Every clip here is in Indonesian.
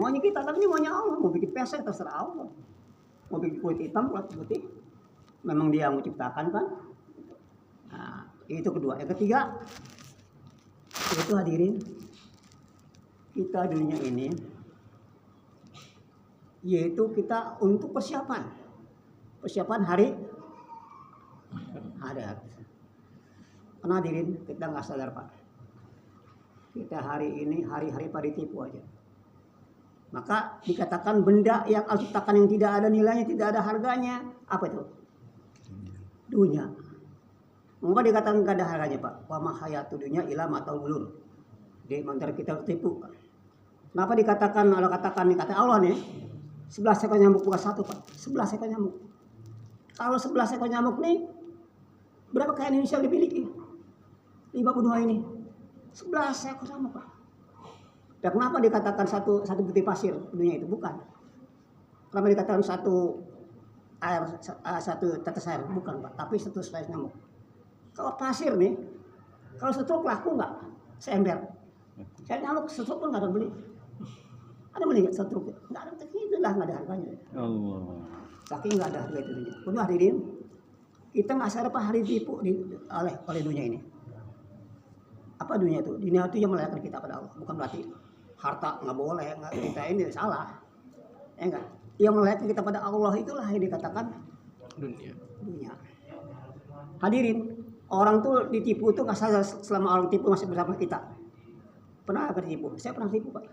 Maunya kita, tapi ini maunya Allah. Mau bikin pesek terserah Allah. Mau bikin kulit hitam, kulit putih, memang dia yang menciptakan kan. Nah, itu kedua. Yang ketiga, itu hadirin, kita dunia ini, yaitu kita untuk persiapan hari akhirat. Karena hadirin, kita nggak sadar Pak, kita hari ini hari-hari pada ditipu aja. Maka dikatakan benda yang Allah ciptakan yang tidak ada nilainya, tidak ada harganya, apa itu? Dunia. Mengapa dikatakan nggak ada harganya Pak? Wa ma hayatu dunya illa mata'ul ghurur. Di antara kita tertipu. Kenapa dikatakan, Allah katakan, kata Allah nih, 11 ekor nyamuk bukan satu Pak, 11 ekor nyamuk. Kalau 11 ekor nyamuk nih, berapa kekayaan Indonesia yang dimiliki? 52 ini. 11 ekor nyamuk Pak. Dan kenapa dikatakan satu putih pasir dunia itu? Bukan. Kenapa dikatakan satu tetes air? Bukan Pak, tapi satu spesies nyamuk. Kalau pasir nih, kalau setruk laku nggak? Seember. Saya nyamuk setruk pun nggak ada beli. Ada beli nggak setruk? Nggak ada, itu lah nggak ada harganya. Allah. Saking nggak ada harga itu dunia. Kedua hadirin, kita nggak sadar Pak hari ditipu oleh dunia ini. Apa dunia itu? Dunia itu yang meletakkan kita pada Allah, bukan berarti harta nggak boleh, nggak, kita ini salah, ya enggak? Yang meletakkan kita pada Allah itulah yang dikatakan dunia. Hadirin, orang tuh ditipu tuh nggak sadar selama orang tipu masih bersama kita. Pernah ditipu? Saya pernah tipu Pak.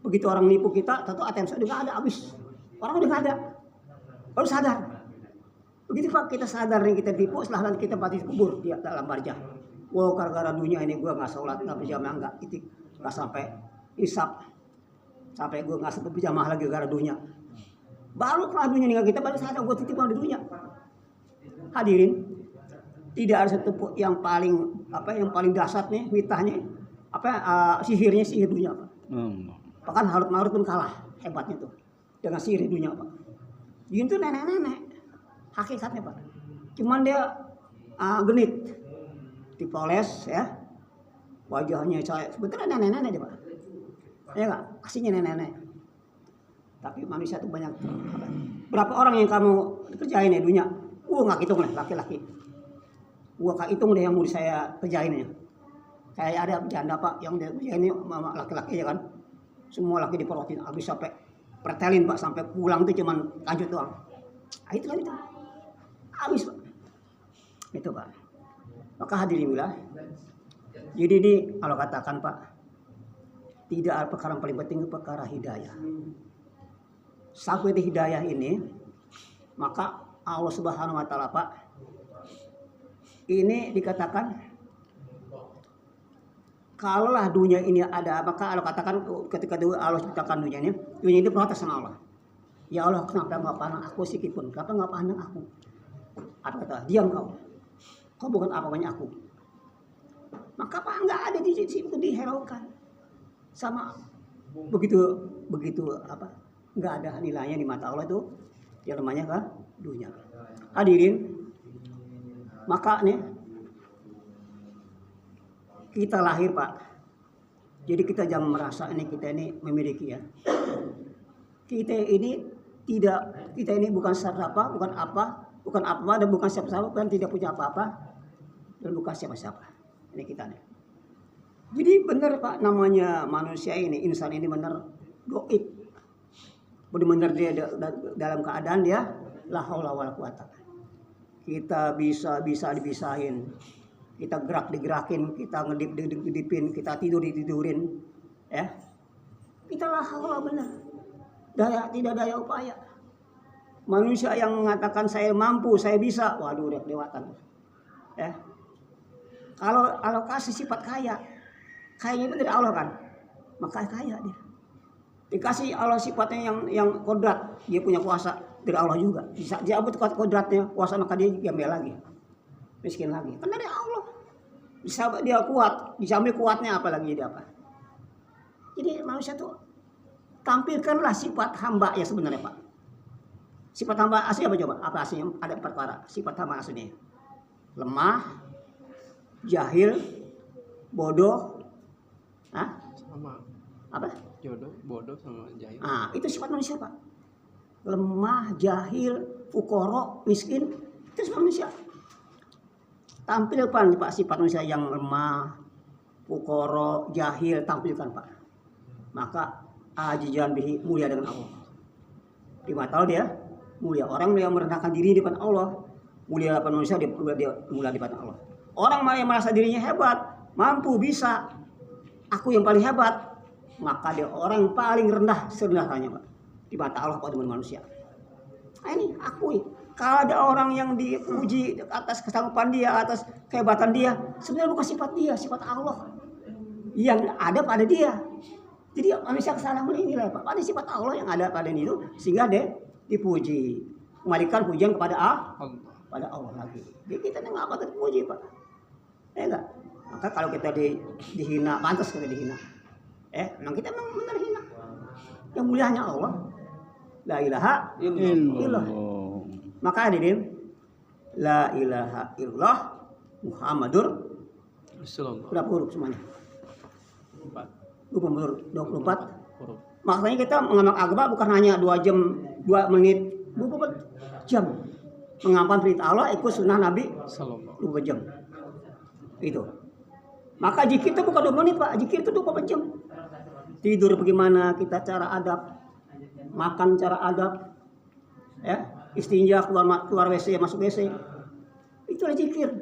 Begitu orang nipu kita, tahu ATM saya udah nggak ada, habis. Orang udah nggak ada, baru sadar. Begitu Pak kita sadar nih kita tipu, setelah nanti kita mati kubur di dalam barjah. Wow, gara-gara dunia ini gue nggak sholat, nggak berjamaah, nggak sampai hisab, sampai gue nggak sampai berjamaah lagi gara dunia. Baru kalau dunia ninggal kita, baru sadar gue titip di dunia. Hadirin, tidak ada satu yang paling dasar nih mitahnya, sihir dunia Pak. Bahkan Harut Marut pun kalah hebatnya tuh dengan sihir dunia Pak. Jin tuh nenek-nenek, hakikatnya Pak. Cuman dia genit, dipoles ya, wajahnya saya sebetulnya nenek-nenek dia Pak, ya nggak, aslinya nenek-nenek. Tapi manusia tuh banyak. Berapa orang yang kamu kerjain ya dunia? Nggak hitung lah laki-laki. Nggak hitung deh yang mau saya kerjain ya. Kayak ada janda Pak yang dia kerjain ini laki-laki ya kan, semua laki diporotin, habis sampai pretelin Pak, sampai pulang tuh cuman lanjut doang. Itu kan itu, habis Pak. Itu Pak. Maka hadirin billah, jadi ini kalau katakan Pak, tidak ada perkara yang paling penting, perkara hidayah. Sampai di hidayah ini, maka Allah Subhanahu Wa Taala Pak, ini dikatakan, kalaulah dunia ini ada, maka Allah katakan ketika Allah ciptakan dunia ini protes sama Allah. Ya Allah, kenapa nggak pandang aku sikitpun? Kenapa nggak pandang aku? Apa kata? Diam kau bukan apa-apanya aku. Maka Pak nggak ada di situ, dihiraukan sama begitu apa? Nggak ada nilainya di mata Allah itu yang namanya kan dunia. Hadirin, maka nih kita lahir Pak. Jadi kita jangan merasa kita ini memiliki ya. Kita ini bukan siapa, bukan apa dan bukan siapa-siapa, dan tidak punya apa-apa dan bukan siapa-siapa. Ini kita nih. Jadi benar Pak, namanya manusia ini, insan ini benar goib. Benar-benar dia dalam keadaan dia la haula wala quwata. Kita bisa dibisahin. Kita digerakin, kita ngedip-ngedipin, kita tidurin, ya. Kita la haula benar. Tidak daya upaya. Manusia yang mengatakan saya mampu, saya bisa, waduh udah kelewatan. Ya. Kalau kasih sifat kayanya itu dari Allah kan, maka kaya dia. Dikasih Allah sifatnya yang kodrat, dia punya kuasa dari Allah juga. Bisa dia abut kodratnya, kuasa maka dia diambil lagi, miskin lagi. Kan dari Allah. Bisa dia kuat, diambil kuatnya apalagi dia apa? Jadi manusia tuh tampilkanlah sifat hamba ya sebenarnya Pak. Sifat hamba asli apa coba? Apa aslinya? Ada 4 perkara. Sifat hamba aslinya. Lemah, jahil, bodoh, Apa? Jodoh, bodoh sama jahil. Ah, itu sifat manusia, Pak. Lemah, jahil, fukoro, miskin, itu sifat manusia. Tampilkan Pak sifat manusia yang lemah, fukoro, jahil, tampilkan Pak. Maka ajijan bihi, mulia dengan Allah. Di mata Allah dia mulia. Orang yang merendahkan diri di depan Allah, mulia di depan manusia, dia mulia di depan Allah. Orang yang merasa dirinya hebat, mampu, bisa, aku yang paling hebat, maka dia orang yang paling rendah serendah-rendahnya Pak. Di mata Allah pada manusia. Nah, ini akui. Kalau ada orang yang dipuji atas kesanggupan dia, atas kehebatan dia, sebenarnya bukan sifat dia, sifat Allah yang ada pada dia. Jadi manusia kesalahan menilai Pak, pada sifat Allah yang ada pada itu, sehingga dia dipuji, kembalikan pujian kepada pada Allah lagi. Jadi kita nggak apa terpuji Pak, ya enggak. Maka kalau kita dihina, pantas kita dihina. Memang kita memang benar hina. Yang mulia hanya Allah. La ilaha illallah. Maka hadirin, la ilaha illallah Muhammadur Rasulullah. Berapa huruf semuanya? 24. Huruf. Makanya kita mengamalkan agama bukan hanya 2 jam, 2 menit, 24 jam. Mengamalkan perintah Allah, ikut sunnah Nabi 24 jam. Itu. Maka zikir itu bukan 2 menit Pak, zikir itu 24 jam. Tidur bagaimana, kita cara adab, makan cara adab, ya, istinja keluar WC, masuk WC, itulah zikir.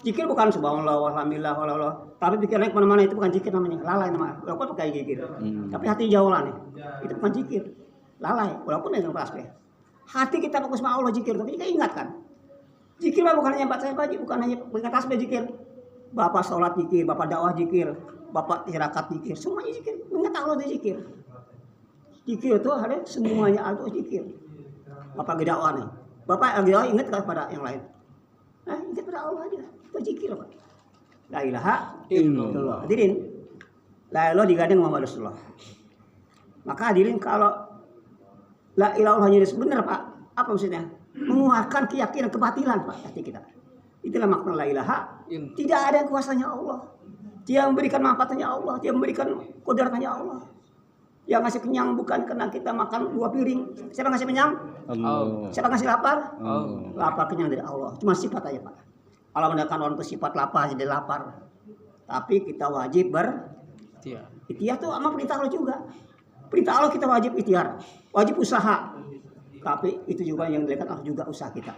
Zikir bukan subhanallah, walhamdulillah, wallallah. Tapi pikirannya kemana-mana, itu bukan zikir namanya, lalai namanya. Walaupun pakai zikir, tapi hati jauh lah nih, itu bukan zikir, lalai. Walaupun itu tasbih, hati kita fokus sama Allah zikir, tapi kita ingatkan. Zikir bukan hanya baca baju, bukan hanya mengingat tasbih zikir. Bapak sholat zikir, bapak dakwah zikir, bapak tirakat zikir, semuanya zikir. Ingat Allah di zikir. Zikir itu ada semuanya ada zikir. Bapak dakwah nih, bapak lagi dakwah ingat kepada yang lain. Ingat pada Allah aja, itu zikir Pak. La ilaha illallah. Hadirin, la ilaha digandeng Muhammad Rasulullah. Maka hadirin kalau la ilaha hanya benar Pak, apa maksudnya? Menguatkan keyakinan kebatilan Pak hati kita. Itulah makna la ilaha. Tidak ada yang kuasanya Allah. Dia memberikan manfaatnya Allah, dia memberikan kudratannya Allah. Yang ngasih kenyang bukan karena kita makan 2 piring. Siapa ngasih kenyang? Allah. Siapa ngasih lapar? Allah. Lapar kenyang dari Allah. Cuma sifat aja Pak. Kalau mendatangkan orang itu sifat lapar jadi lapar. Tapi kita wajib ikhtiar tuh sama perintah Allah juga. Perintah Allah kita wajib ikhtiar, wajib usaha. Tapi itu juga yang dilihat Allah juga usaha kita.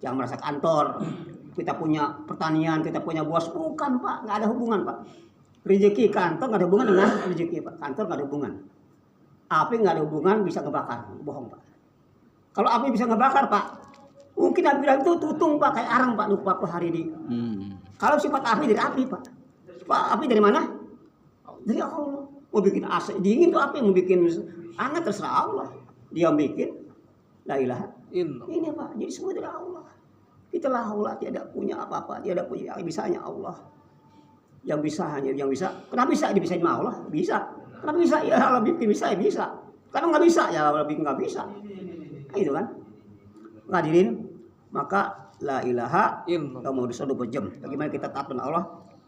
Jangan merasa kantor, kita punya pertanian, kita punya bos, bukan Pak, nggak ada hubungan Pak. Rezeki kantor nggak ada hubungan dengan rezeki Pak, kantor nggak ada hubungan. Api nggak ada hubungan bisa ngebakar, bohong Pak. Kalau api bisa ngebakar Pak, mungkin api bilang itu tutung Pak, kayak arang Pak, lupa aku hari ini. Kalau sifat api dari api Pak, api dari mana? Dari Allah. Mau bikin AC dingin tuh api, mau bikin hangat terserah Allah. Dia bikin, la ilaha ini Pak, jadi semua dari Allah. Itulah Allah, tidak punya apa-apa, tidak punya yang bisanya Allah. Yang bisa hanya yang bisa. Kenapa bisa dibisain sama Allah? Bisa. Kenapa bisa? Ya Allah bikin bisa ya bisa. Karena nggak bisa ya Allah bikin nggak bisa. Itu kan. Hadirin, maka la ilaha illallah Muhammadur Rasulullah jam. Bagaimana kita taat dengan Allah?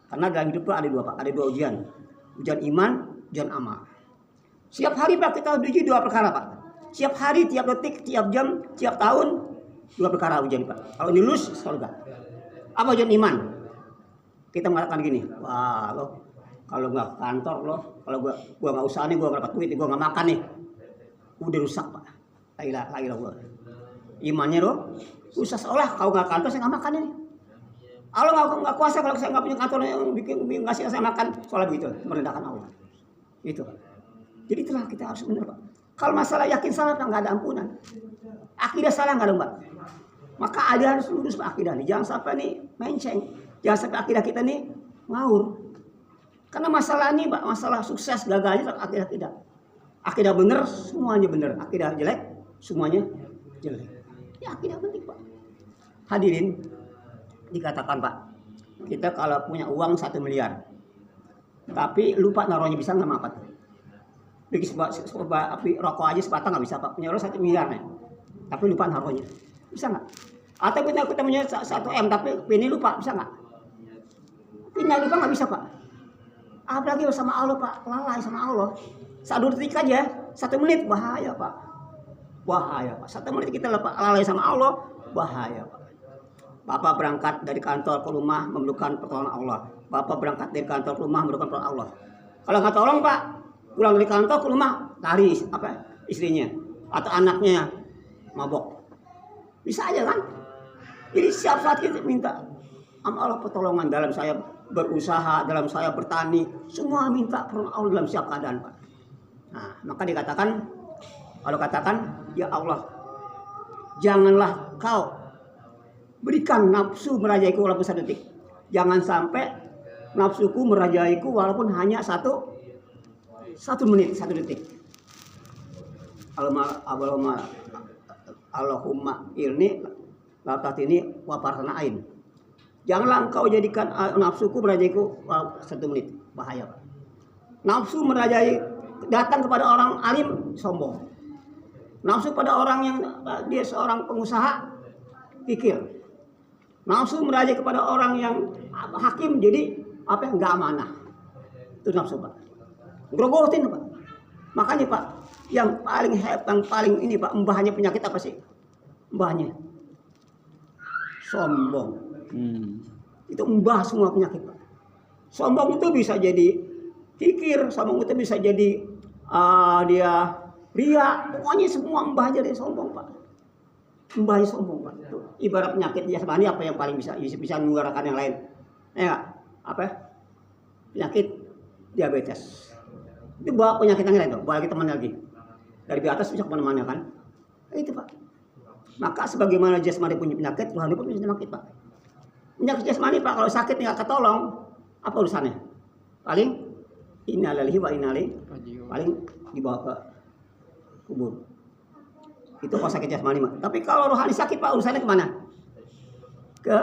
Karena dalam hidup ada 2 Pak, ada 2 ujian. Ujian iman, ujian amal. Setiap hari Pak kita diuji 2 perkara Pak. Setiap hari, tiap detik, tiap jam, tiap tahun 2 perkara ujian Pak. Kalau lulus surga. Apa ujian iman? Kita mengatakan gini, wah lo kalau nggak kantor lo, kalau gua nggak usaha nih, gua nggak dapat duit, gua nggak makan nih, udah rusak Pak. La ilaha illallah. Imannya lo susah, seolah kau nggak kantor saya nggak makan ini. Allah nggak kuasa kalau saya nggak punya kantor yang bikin ngasih saya makan, soalnya begitu merendahkan Allah. Itu. Jadi itulah kita harus benar Pak. Kalau masalah yakin salah nggak ada ampunan. Akidah salah nggak ada Mbak. Maka ada harus lurus Pak akidah nih. Jangan sampai nih menceng. Jangan sampai akidah kita nih ngawur. Karena masalah ini Pak, masalah sukses gagalnya akidah tidak. Akidah benar semuanya benar. Akidah jelek semuanya jelek. Ya akidah penting Pak. Hadirin, dikatakan Pak, kita kalau punya uang 1 miliar, tapi lupa naruhnya bisa nggak apa? Bikin api rokok aja sebatang nggak bisa Pak. Punya uang 1 miliar nih, tapi lupa naruhnya, bisa nggak? Atau kita punya 1 M tapi ini lupa, bisa nggak? Pindah lupa nggak bisa Pak. Apalagi sama Allah Pak, lalai sama Allah. 1 detik aja, 1 menit bahaya Pak. Bahaya Pak. 1 menit kita lalai sama Allah, bahaya Pak. Bapak berangkat dari kantor ke rumah memerlukan pertolongan Allah. Bapak berangkat dari kantor ke rumah memerlukan pertolongan Allah. Kalau nggak tolong Pak, pulang dari kantor ke rumah lari istrinya atau anaknya mabok. Bisa aja kan? Jadi setiap saat kita minta sama Allah pertolongan dalam saya berusaha, dalam saya bertani, semua minta pertolongan Allah dalam setiap keadaan Pak. Nah, maka dikatakan, Allah katakan, ya Allah, janganlah kau berikan nafsu merajaiku walaupun 1 detik. Jangan sampai nafsuku merajaiku walaupun hanya 1 menit, 1 detik. Allahumma ilni latatini wa parsana'in. Janganlah engkau jadikan nafsuku merajaiku 1 menit. Bahaya Pak. Nafsu merajai datang kepada orang alim sombong. Nafsu pada orang yang dia seorang pengusaha pikir. Nafsu merajai kepada orang yang hakim jadi enggak amanah. Itu nafsu Pak. Grogotin Pak. Makanya Pak, yang paling ini Pak, mbahnya penyakit apa sih? Mbahnya sombong. Itu mbah semua penyakit Pak. Sombong itu bisa jadi kikir, sombong itu bisa jadi dia ria, pokoknya semua mbah jadi sombong Pak. Mbahnya sombong Pak. Itu ibarat penyakit jasmani apa yang paling bisa mengeluarkan yang lain? Ya, penyakit diabetes. Itu bawa penyakit yang lain tuh, bawa lagi teman lagi. Dari atas bisa kemana-mana kan? Itu Pak. Maka sebagaimana jasmani punya penyakit, rohani pun punya penyakit Pak. Penyakit jasmani Pak, kalau sakit nggak ketolong, apa urusannya? Paling innalillahi wa inna ilaihi paling dibawa ke kubur. Itu kalau sakit jasmani Pak. Tapi kalau rohani sakit Pak, urusannya kemana? Ke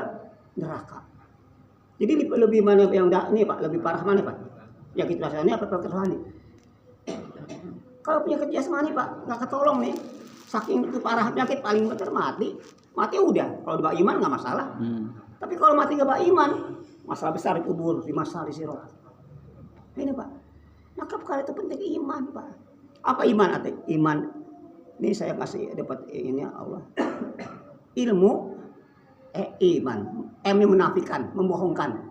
neraka. Jadi lebih mana yang ini Pak, lebih parah mana Pak? Penyakit jasmani apa penyakit rohani? Kalau penyakit jasmani Pak, nggak ketolong nih. Saking itu parah penyakit paling benar mati. Mati udah. Kalau dibawa iman nggak masalah. Tapi kalau mati nggak bawa iman, masalah besar di kubur, di masalah di sirat. Ini Pak. Maka perkara itu penting iman Pak. Apa iman arti? Iman. Ini saya kasih dapat ini Allah. Ilmu iman. Ini menafikan, membohongkan.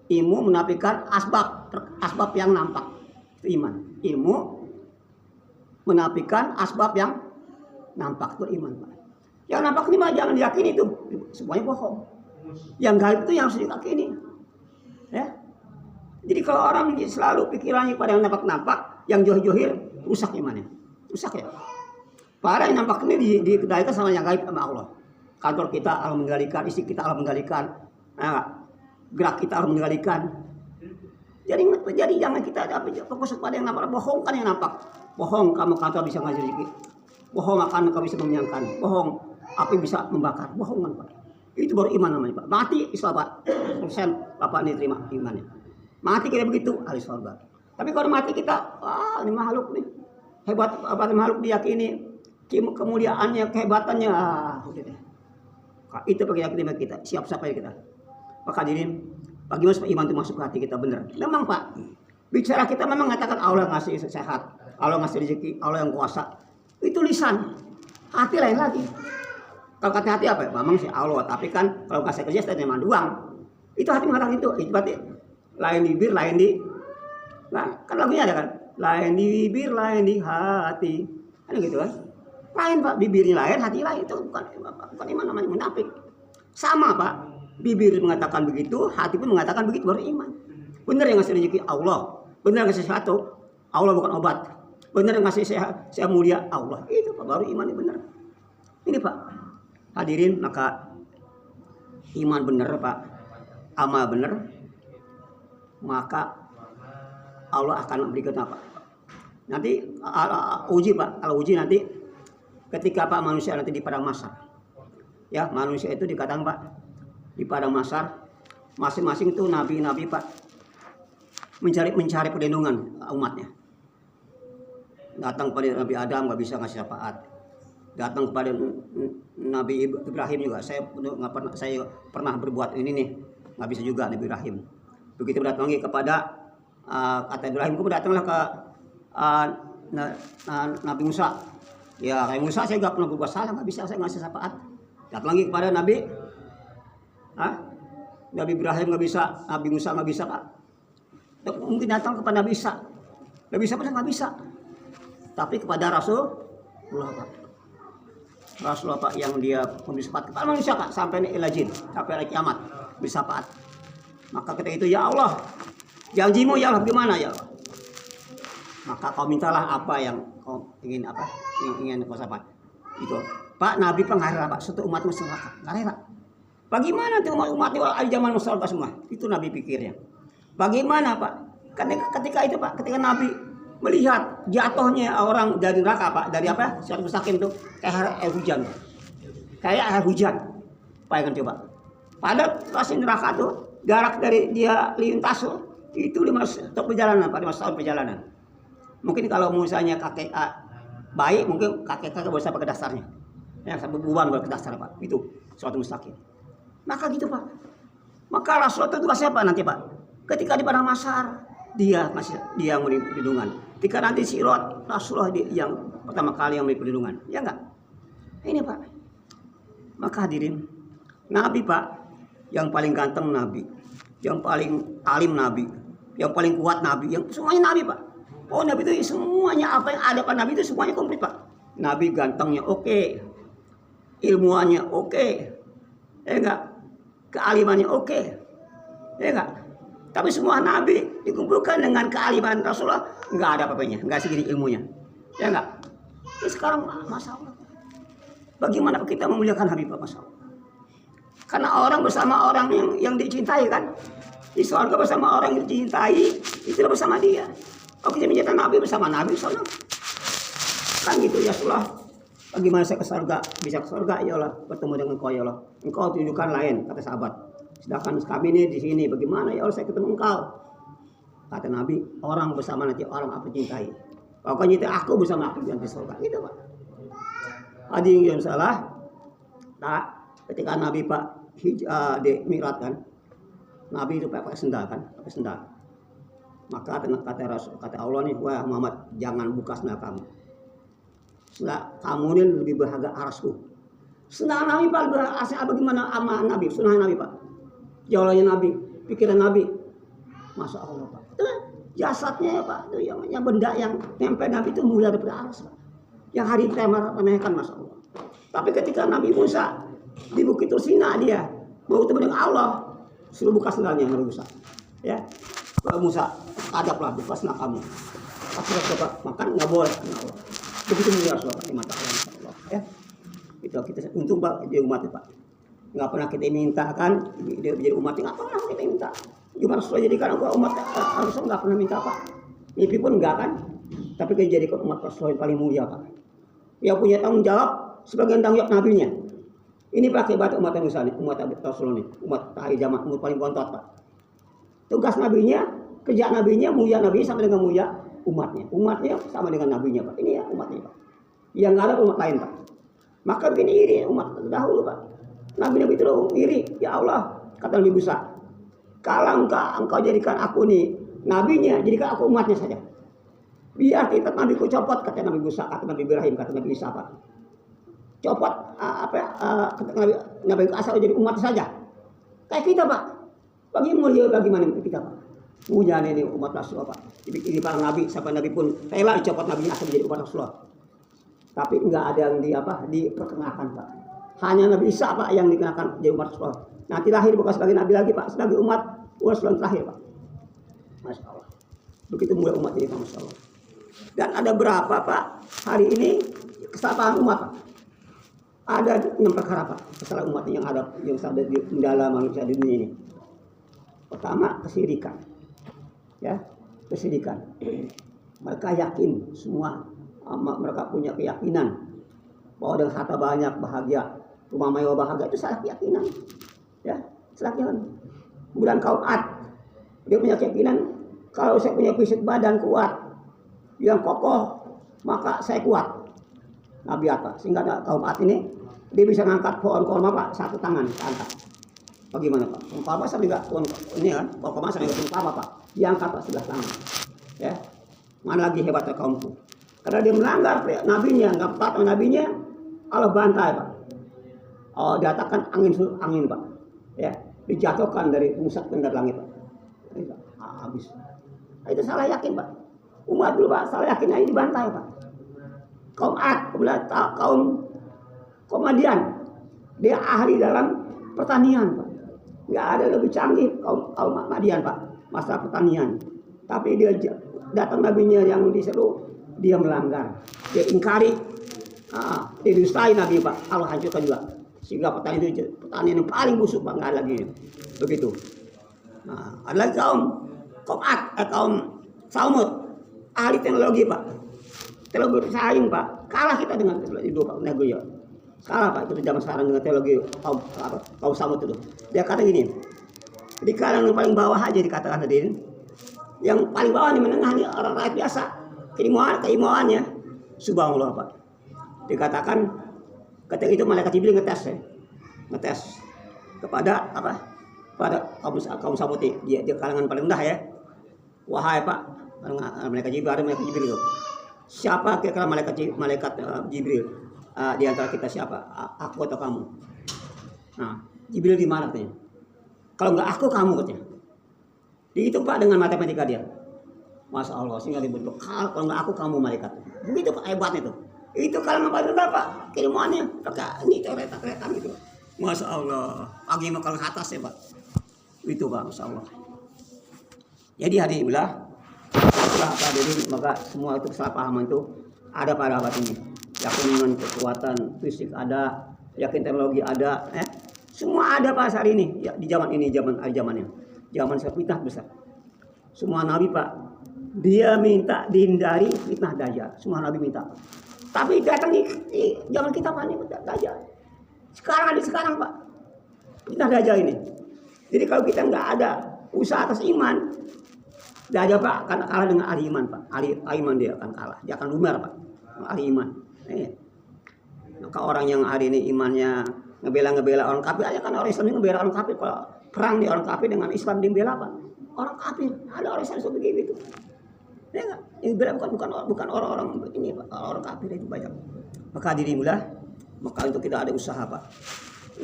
Ilmu menafikan asbab yang nampak. Itu iman. Ilmu menafikan asbab yang nampak, itu iman Pak. Yang nampak ini Pak jangan diyakini, itu semuanya bohong. Yang gaib itu yang harus diyakini. Ya. Jadi kalau orang selalu pikirannya pada yang nampak-nampak, yang johir-johir, rusak imannya. Rusak ya. Para yang nampak ini dikendalikan sama yang gaib sama Allah. Kantor kita Allah mengendalikan, istri kita Allah mengendalikan, gerak kita Allah mengendalikan. Jadi jangan kita fokus pada yang nampak, bohongkan yang nampak. Bohong kamu kantor bisa ngasih rezeki. Bohong akan kau bisa mengenyangkan. Bohong api bisa membakar. Bohongan Pak. Itu baru iman namanya Pak. Mati Islam Pak. Persen Bapak ini terima imannya. Mati kita begitu ahli surga. Tapi kalau mati kita, ini makhluk nih. Hebat apa makhluk diyakini. Kemuliaannya, kehebatannya, udah deh. Itu keyakinan kita. Siap-siap aja kita. Maka hadirin, bagaimana supaya iman itu masuk ke hati kita benar. Memang Pak, bicara kita memang mengatakan Allah ngasih sehat, Allah ngasih rezeki, Allah yang kuasa. Itu lisan, hati lain lagi. Kalau kata hati apa? Memang sih Allah, tapi kan kalau kasih kerja saya memang doang. Itu hati mengatakan itu berarti lain di bibir, lain di. Nah, kan lagunya ada kan? Lain di bibir, lain di hati. Kan gitu kan? Lain Pak, bibirnya lain, hati lain. Itu bukan iman namanya munafik. Sama Pak, bibir mengatakan begitu, hati pun mengatakan begitu, baru iman. Benar yang ngasih rezeki Allah, benar yang ngasih sesuatu, Allah bukan obat. Benar yang ngasih saya mulia Allah. Itu Pak, baru iman ini benar. Ini Pak, hadirin, maka iman benar Pak, amal benar, maka Allah akan memberikan apa? Nanti uji Pak, kalau uji nanti ketika Pak manusia nanti di padang mahsyar. Ya, manusia itu dikatakan Pak di padang mahsyar, masing-masing itu nabi-nabi Pak mencari perlindungan umatnya. Datang kepada Nabi Adam nggak bisa ngasih syafaat. Datang kepada Nabi Ibrahim juga, saya pernah berbuat ini nih, nggak bisa juga Nabi Ibrahim. Begitu datang lagi kepada kata Ibrahim, kamu datanglah ke Nabi Musa. Ya kayak Musa, saya nggak pernah berbuat salah, nggak bisa saya ngasih syafaat. Datang lagi kepada Nabi Ibrahim nggak bisa, Nabi Musa nggak bisa Pak. Mungkin datang kepada Nabi Isa, nggak bisa pun nggak bisa. Tapi kepada Rasulullah Pak, Rasulullah Pak yang dia memberi syafaat kepada manusia Pak sampai ila jin, sampai hari kiamat beri syafaat. Maka ketika itu ya Allah, janjimu ya Allah gimana ya Allah? Maka kau mintalah apa yang kau ingin kau syafaat. Itu Pak, Nabi Pak nggak rela Pak, satu umat muslim nggak rela. Bagaimana tuh umat di zaman Musa semua? Itu Nabi pikirnya. Bagaimana Pak? Ketika itu Pak, ketika Nabi melihat jatuhnya orang dari neraka Pak, dari apa? Siratal Mustaqim itu kayak air hujan. Kayak air hujan. Bayangkan coba. Pada lokasi neraka tuh jarak dari dia lintas itu 5 tahun perjalanan, Pak, 5 tahun perjalanan. Mungkin kalau misalnya kakek baik, mungkin kakek bisa pakai dasarnya. Ya, sampai buban ke dasar Pak. Itu Siratal Mustaqim. Maka gitu Pak. Maka Rasulullah itu tugas siapa nanti Pak? Ketika di padang mahsyar dia memberi perlindungan. Ketika nanti Sirat, Rasulullah yang pertama kali yang memberi perlindungan. Ya enggak? Ini Pak. Maka hadirin, Nabi Pak, yang paling ganteng Nabi, yang paling alim Nabi, yang paling kuat Nabi, yang semuanya Nabi Pak. Oh Nabi itu semuanya apa yang ada pada Nabi itu semuanya komplit Pak. Nabi gantengnya oke, ilmuannya oke, ya enggak? Kealimannya oke, ya enggak? Tapi semua Nabi dikumpulkan dengan kealiman Rasulullah, enggak ada apa-apanya, enggak segini ilmunya, ya enggak? Ini sekarang Masya Allah, bagaimana kita memuliakan Habib Masya Allah? Karena orang bersama orang yang dicintai kan, di surga bersama orang yang dicintai, itulah bersama dia. Kalau kita menjadi Nabi bersama Nabi Sallam, kan gitu ya Rasulullah. Bagaimana saya ke surga, bisa ke surga ya Allah, bertemu dengan Engkau ya Allah. Engkau tunjukkan lain, kata sahabat. Sedangkan kami ini di sini, bagaimana ya Allah saya ketemu Engkau? Kata Nabi, orang bersama nanti orang aku cintai. Pokoknya itu aku bersama aku di surga. Gitu Pak. Hadirin yang salah. Nah, ketika Nabi Pak di Mi'raj kan, Nabi itu pakai sendal kan, pakai sendal. Maka kata Allah nih, wah Muhammad jangan buka sendal kamu. Sendal kamu ini lebih berharga arasku. Sendal Nabi Pak asal bagaimana sama Nabi, sunnah Nabi Pak. Jawabannya Nabi, pikiran Nabi, Masya Allah Pak. Itu jasadnya ya Pak, itu yang benda yang nempel Nabi itu mulia daripada aras Pak. Yang hari remehkan Masya Allah. Tapi ketika Nabi Musa di Bukit Tursina dia mau ketemu dengan Allah, suruh buka sendalnya Nabi Musa. Ya, Musa hadaplah buka sendal kamu. Pas coba makan nggak boleh karena Allah. Begitu mulia Rasulullah di mata Allah, Masya Allah. Ya, itu kita untung Pak di umat Pak. Nggak pernah kita minta kan, dia jadi umat nggak pernah kita minta. Gimana Rasulullah jadikan umat Rasulullah nggak pernah minta Pak. Mimpi pun enggak kan. Tapi kita jadikan umat Rasulullah yang paling mulia Pak. Yang punya tanggung jawab sebagian tanggung jawab nabinya. Ini pakai batu umat Musa nih, umat Rasulullah nih, umat hari zaman, umat paling bontot Pak. Tugas nabinya, kerja nabinya, mulia nabinya sama dengan mulia umatnya. Umatnya sama dengan nabinya Pak. Ini ya umatnya Pak. Yang nggak ada umat lain Pak. Maka begini iri umat dahulu Pak. Nabi-nabi itu iri. Ya Allah, kata Nabi Musa, kalau engkau jadikan aku nih nabinya, jadikan aku umatnya saja. Biar kita Nabi ku copot, kata Nabi Musa, kata Nabi Ibrahim, kata Nabi Isa Pak. Copot Nabi asal jadi umat saja. Kayak kita Pak. Bagaimana kita Pak? Punya ini umat Rasulullah Pak. Ini para nabi, sampai nabi pun rela dicopot nabinya asal menjadi umat Rasulullah. Tapi enggak ada yang diperkenalkan Pak. Hanya Nabi Isa Pak yang dikenakan jadi umat Rasulullah. Nanti lahir bukan sebagai nabi lagi Pak, sebagai umat Rasulullah terakhir Pak. Masya Allah. Begitu mulia umat ini Pak, Masya Allah. Dan ada berapa Pak hari ini kesalahan umat Pak? Ada 6 perkara Pak kesalahan umat yang ada di dalam manusia di dunia ini. Pertama kesyirikan, ya kesyirikan. Mereka yakin semua, mereka punya keyakinan bahwa dengan harta banyak bahagia, rumah mewah bahagia, itu salah keyakinan, ya salah keyakinan. Kemudian kaum Ad, dia punya keyakinan kalau saya punya fisik badan kuat, yang kokoh, maka saya kuat. Nabi apa? Sehingga kaum Ad ini dia bisa ngangkat pohon korma Pak, satu tangan angkat. Bagaimana Pak? Umpama sering nggak ini kan? Umpama sering nggak umpama Pak? Diangkat Pak sebelah tangan. Ya, mana lagi hebatnya kaumku? Karena dia melanggar nabinya, nggak taat nabinya, Allah bantai Pak. Oh, diatakan angin Pak. Ya, dijatuhkan dari pusat ke langit Pak. Habis. Nah, itu salah yakin Pak. Umat dulu Pak, salah yakin ini dibantai Pak. Kaum Ad, kemudian kaum Madian, dia ahli dalam pertanian Pak. Nggak ada lebih canggih kaum Madian Pak, masalah pertanian. Tapi dia datang nabinya yang diseru, dia melanggar, dia ingkari, dia dustai nabi Pak. Allah hancurkan juga. Sehingga pertanian yang paling busuk Pak, nggak ada lagi. Begitu. Nah, ada lagi kaum Samud, ahli teknologi Pak. Teknologi bersaing Pak. Kalah kita dengan teknologi itu Pak, nego ya. Kalah Pak, itu zaman sekarang dengan teknologi kaum Samud itu. Dia kata gini, di kalangan yang paling bawah aja dikatakan hadirin, yang paling bawah nih menengah nih orang rakyat biasa, keimaannya, subhanallah Pak. Dikatakan ketika itu malaikat Jibril ngetes kepada pada kaum Samud, dia kalangan paling rendah ya. Wahai Pak, malaikat Jibril itu. Siapa kira-kira malaikat Jibril? Di antara kita siapa? Aku atau kamu? Nah, Jibril di mana katanya? Kalau nggak aku, kamu katanya. Itu Pak dengan matematika dia. Masya Allah, sehingga dibentuk. Kalau nggak aku, kamu malaikat. Begitu Pak hebatnya itu. Itu kalau nggak benar Pak, keilmuannya pakai ini kereta gitu. Masya Allah, pagi mau kalau atas ya Pak. Itu Pak, Masya Allah. Jadi hari inilah setelah apa jadi maka semua itu kesalahpahaman itu ada pada abad ini. Yakin dengan kekuatan fisik ada, yakin teknologi ada, semua ada Pak hari ini ya, di zaman ini zamannya. Zaman fitnah besar. Semua nabi Pak, dia minta dihindari fitnah dajjal. Semua nabi minta. Tapi datang di zaman kita Pak ini dajjal. Sekarang Pak, fitnah dajjal ini. Jadi kalau kita nggak ada usaha atas iman, dajjal Pak akan kalah dengan ahli iman Pak. Ahli iman dia akan kalah, dia akan lumer Pak. Ahli iman. Maka orang yang hari ini imannya ngebela orang kafir aja, kan orang Islam ngebela orang kafir. Kalau perang di orang kafir dengan Islam dibela apa? Orang kafir. Ada orang Islam seperti itu. Ya enggak? Yang bela bukan orang-orang ini Pak. Orang kafir itu banyak. Maka dirimulah, maka untuk kita ada usaha Pak.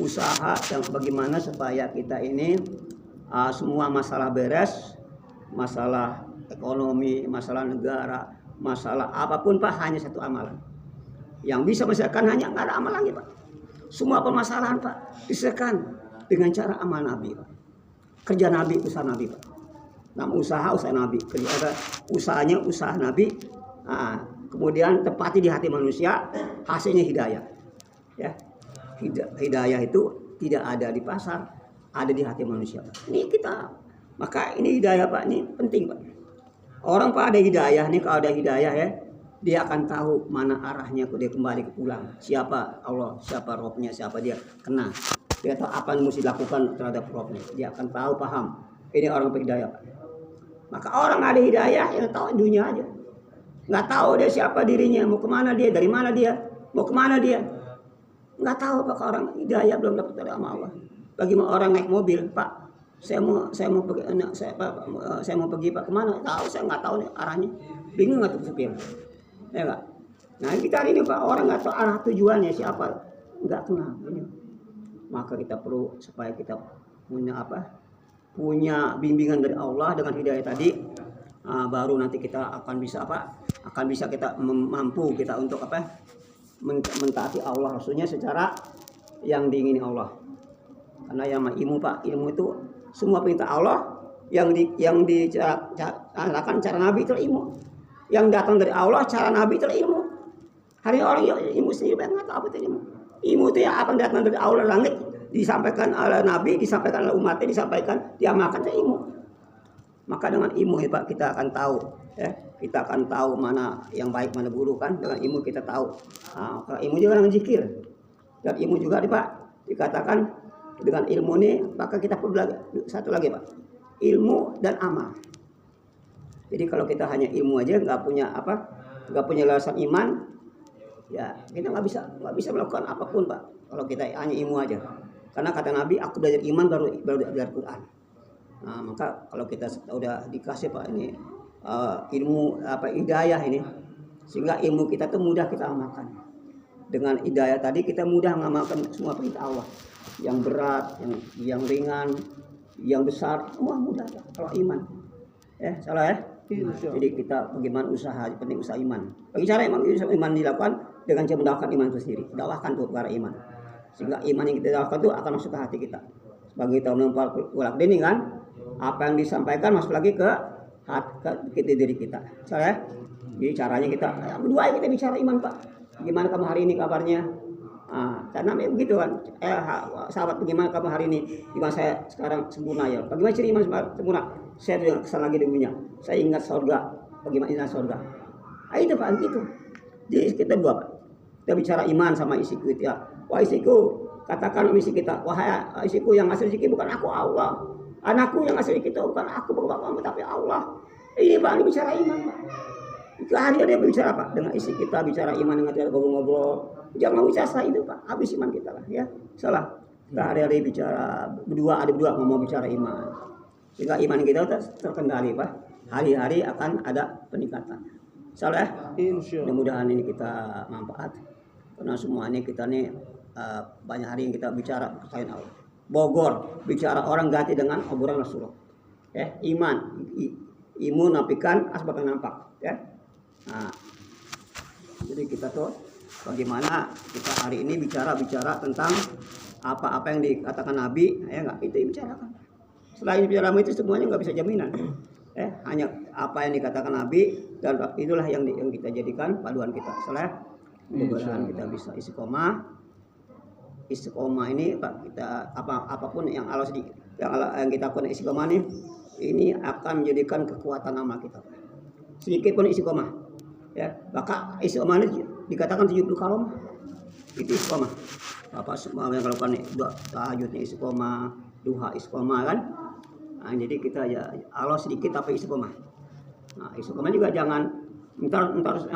Usaha yang bagaimana supaya kita ini semua masalah beres, masalah ekonomi, masalah negara, masalah apapun Pak, hanya satu amalan. Yang bisa menyelesaikan hanya nggak ada amal lagi Pak. Semua permasalahan Pak diselesaikan dengan cara amal Nabi Pak. Kerja Nabi, usaha Nabi Pak. Nama usaha Nabi. Kerja usahanya usaha Nabi. Kemudian tepati di hati manusia, hasilnya hidayah. Ya, hidayah itu tidak ada di pasar, ada di hati manusia Pak. Ini kita, maka ini hidayah Pak, ini penting Pak. Orang Pak ada hidayah nih, kalau ada hidayah ya, dia akan tahu mana arahnya dia kembali ke pulang. Siapa Allah, siapa Robnya, siapa dia kena. Dia tahu apa yang mesti dilakukan terhadap Robnya. Dia akan tahu, paham. Ini orang berhidayah Pak. Maka orang ada hidayah yang tahu dunia aja. Nggak tahu dia siapa dirinya, mau kemana dia, dari mana dia, mau kemana dia. Nggak tahu Pak, orang hidayah belum dapat dari Allah. Bagaimana orang naik mobil, Pak. Saya mau pergi Pak kemana? Tahu saya nggak tahu nih arahnya. Bingung nggak tuh supir? Ya nggak. Nah kita hari ini Pak, orang nggak tahu arah tujuannya siapa, nggak kenal. Ini. Maka kita perlu supaya kita punya punya bimbingan dari Allah dengan hidayah tadi, baru nanti kita akan bisa akan bisa kita mampu kita untuk mentaati Allah Rasulnya secara yang diingini Allah. Karena yang ilmu Pak, ilmu itu semua perintah Allah yang dilakukan cara Nabi itu ilmu. Yang datang dari Allah cara Nabi itu ilmu. Hari orang yang ilmu sendiri nggak tahu apa itu ilmu. Ilmu itu yang akan datang dari Allah langit, disampaikan oleh Nabi, disampaikan oleh umatnya, diamalkan itu ilmu. Maka dengan ilmu ya Pak kita akan tahu, kita akan tahu mana yang baik mana buruk kan. Dengan ilmu kita tahu. Kalau ilmu juga dengan zikir. Dan ilmu juga nih Pak dikatakan dengan ilmu ini maka kita perlu satu lagi Pak, ilmu dan amal. Jadi kalau kita hanya ilmu aja nggak punya alasan iman, ya kita nggak bisa melakukan apapun Pak. Kalau kita hanya ilmu aja, Karena kata Nabi, aku belajar iman baru belajar Quran. Nah, maka kalau kita udah dikasih Pak ini ilmu hidayah ini, sehingga ilmu kita tuh mudah kita amalkan. Dengan hidayah tadi kita mudah mengamalkan semua perintah Allah. Yang berat, yang ringan, yang besar, semua mudah kalau iman. Salah ya? Jadi kita bagaimana penting usaha iman. Bagi cara iman dilakukan dengan cara mendakwakan iman itu sendiri. Dakwahkan tuh para iman. Sehingga iman yang kita dakwahkan itu akan masuk ke hati kita. Sebagai tahun 40 ini kan, apa yang disampaikan masuk lagi ke hati diri kita. Salah ya? Jadi caranya kita berdua kita bicara iman Pak. Gimana kamu hari ini kabarnya? Karena begitu kan, sahabat bagaimana kamu hari ini? Gimana saya sekarang sempurna ya? Bagaimana ciri iman sempurna? Saya juga kesal lagi dengannya. Saya ingat surga. Bagaimana ingat surga? Itu Pak, gitu. Jadi kita dua Pak. Kita bicara iman sama isiku itu ya. Wah isiku, katakan isi kita. Wahai isiku yang ngasih rezeki bukan aku, Allah. Anakku yang ngasih rezeki itu bukan aku, bapak tapi Allah. Ini Pak, ini bicara iman Pak. Hari dia bicara Pak dengan isi kita, bicara iman dengan kita ngobrol-ngobrol. Jangan bicara setelah itu Pak, habis iman kita lah ya. Salah. Kita hari-hari bicara berdua ngomong bicara iman. Sehingga iman kita terkendali Pak. Hari-hari akan ada peningkatan. Salah ya? Mudah-mudahan ini kita manfaat. Karena semua ini kita nih banyak hari yang kita bicara percaya Allah. Bogor bicara orang ganti dengan obrolan Rasulullah. Iman, imun nafikan asbab yang nampak ya. Nah, jadi kita tuh bagaimana kita hari ini bicara tentang apa-apa yang dikatakan Nabi, ya enggak itu dibicarakan. Selain bicara itu semuanya nggak bisa jaminan. Hanya apa yang dikatakan Nabi dan itulah yang kita jadikan paduan kita. Mudah-mudahan kita bisa istiqomah ini Pak, kita apapun yang yang kita pun istiqomah ini akan menjadikan kekuatan amal kita. Sedikit pun istiqomah. Ya, maka istiqomah ini dikatakan 70 kalomah. Itu istiqomah. Bapak semua yang kalau kan tahajudnya istiqomah, duha istiqomah kan. Nah, jadi kita ya Allah sedikit tapi istiqomah. Nah, istiqomah juga jangan entar 70,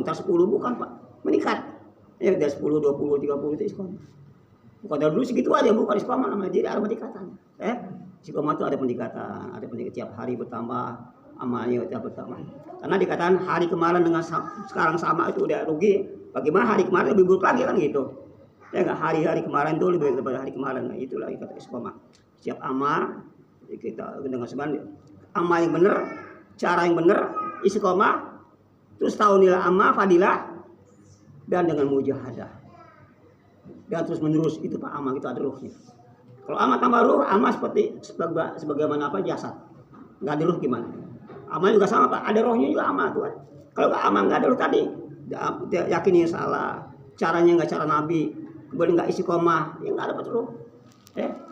entar 10 bukan Pak. Meningkat. Ya dari 10, 20, 30 itu istiqomah. Bukan dari dulu segitu aja bukan istiqomah namanya. Jadi ada peningkatan. Istiqomah itu ada peningkatan, tiap hari bertambah. Amalnya pertama. Karena dikatakan hari kemarin dengan sekarang sama itu udah rugi. Bagaimana hari kemarin lebih buruk lagi kan gitu. Ya enggak, hari-hari kemarin itu lebih daripada hari kemarin. Nah, itulah kata istiqomah. Setiap amal kita dengan sebenarnya amal yang benar, cara yang benar, istiqomah, terus tahu nilai amal, fadilah dan dengan mujahadah. Dan terus menerus itu Pak amal itu ada ruhnya. Kalau amal tambah ruh, amal seperti sebagaimana jasad. Enggak ada ruh gimana? Amal juga sama Pak, ada rohnya juga amal tuh kan. Kalau amal nggak ada roh tadi, yakinnya salah, caranya nggak cara Nabi, kemudian nggak istiqomah, ya nggak dapat roh.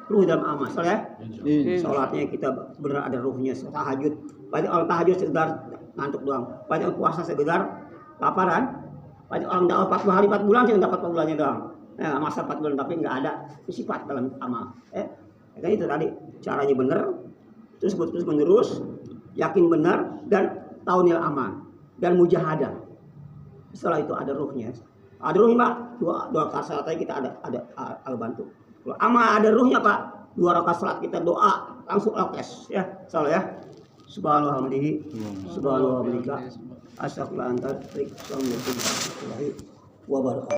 Ruh dalam amal, soalnya sholatnya kita benar ada ruhnya, tahajud. Banyak orang tahajud sekedar ngantuk doang, banyak orang puasa sekedar laparan, banyak orang dapat 4 hari 4 bulan sih dapat 4 bulannya doang. Masa 4 bulan tapi nggak ada sifat dalam amal. Kan itu tadi caranya benar, terus menerus. Yakin benar dan tahu nilai amal dan mujahadah. Setelah itu ada ruhnya. Ada ruhnya Pak. Dua rakaat salat kita ada bantu. Kalau amal ada ruhnya Pak. 2 rakaat salat kita doa langsung lokes ya. Salah ya. Subhanallah subhanallah astaghfirullah anta wa barakatuh.